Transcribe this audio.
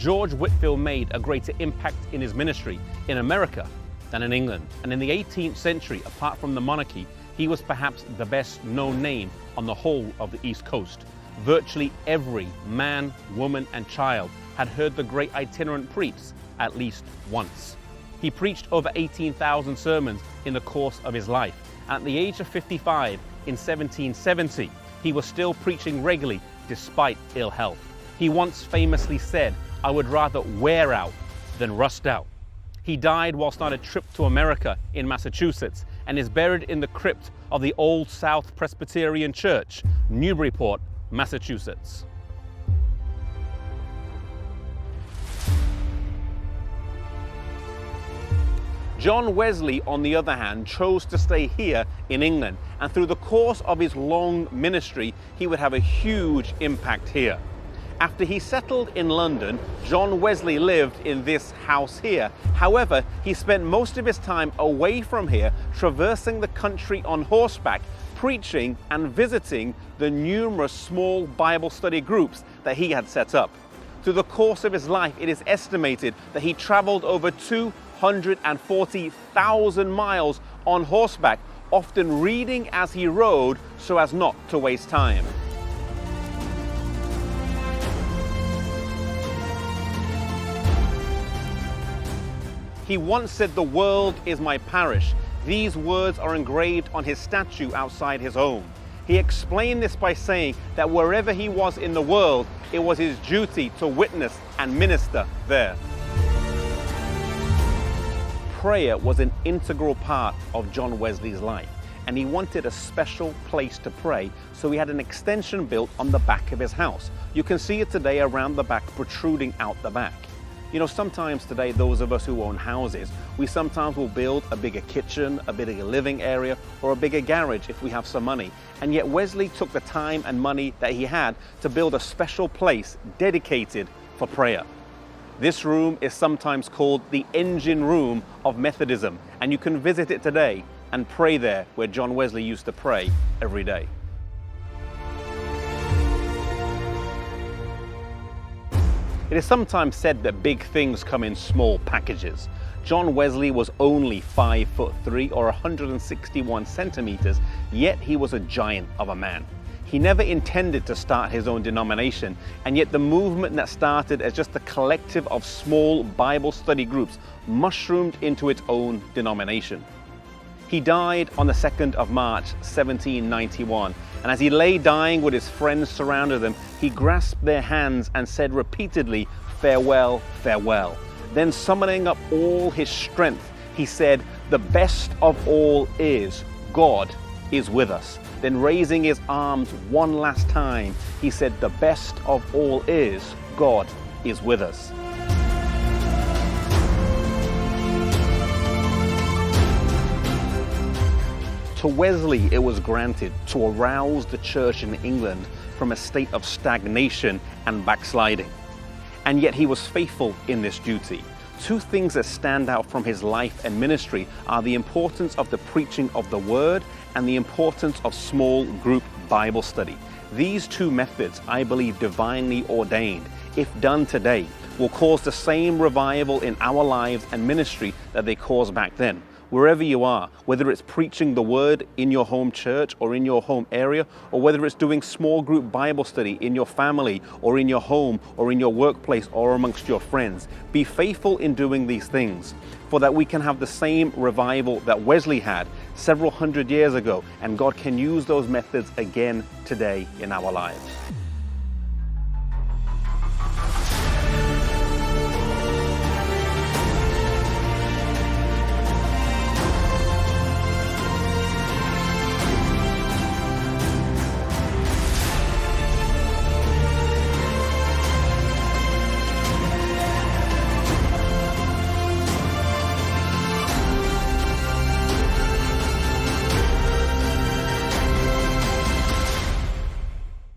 George Whitefield made a greater impact in his ministry in America than in England. And in the 18th century, apart from the monarchy, he was perhaps the best known name on the whole of the East Coast. Virtually every man, woman, and child had heard the great itinerant preach at least once. He preached over 18,000 sermons in the course of his life. At the age of 55 in 1770, he was still preaching regularly despite ill health. He once famously said, "I would rather wear out than rust out." He died whilst on a trip to America in Massachusetts and is buried in the crypt of the Old South Presbyterian Church, Newburyport, Massachusetts. John Wesley, on the other hand, chose to stay here in England, and through the course of his long ministry, he would have a huge impact here. After he settled in London, John Wesley lived in this house here. However, he spent most of his time away from here, traversing the country on horseback, preaching and visiting the numerous small Bible study groups that he had set up. Through the course of his life, it is estimated that he traveled over 240,000 miles on horseback, often reading as he rode so as not to waste time. He once said, "The world is my parish." These words are engraved on his statue outside his home. He explained this by saying that wherever he was in the world, it was his duty to witness and minister there. Prayer was an integral part of John Wesley's life, and he wanted a special place to pray, so he had an extension built on the back of his house. You can see it today around the back, protruding out the back. You know, sometimes today, those of us who own houses, we sometimes will build a bigger kitchen, a bigger living area, or a bigger garage if we have some money. And yet Wesley took the time and money that he had to build a special place dedicated for prayer. This room is sometimes called the engine room of Methodism, and you can visit it today and pray there where John Wesley used to pray every day. It is sometimes said that big things come in small packages. John Wesley was only 5'3" or 161 centimeters, yet he was a giant of a man. He never intended to start his own denomination, and yet the movement that started as just a collective of small Bible study groups mushroomed into its own denomination. He died on the 2nd of March, 1791, and as he lay dying with his friends surrounding him, he grasped their hands and said repeatedly, "Farewell, farewell." Then summoning up all his strength, he said, "The best of all is, God is with us." Then raising his arms one last time, he said, "The best of all is, God is with us." To Wesley, it was granted to arouse the church in England from a state of stagnation and backsliding. And yet he was faithful in this duty. Two things that stand out from his life and ministry are the importance of the preaching of the word and the importance of small group Bible study. These two methods, I believe, divinely ordained, if done today, will cause the same revival in our lives and ministry that they caused back then. Wherever you are, whether it's preaching the word in your home church or in your home area, or whether it's doing small group Bible study in your family or in your home or in your workplace or amongst your friends, be faithful in doing these things, for that we can have the same revival that Wesley had several hundred years ago, and God can use those methods again today in our lives.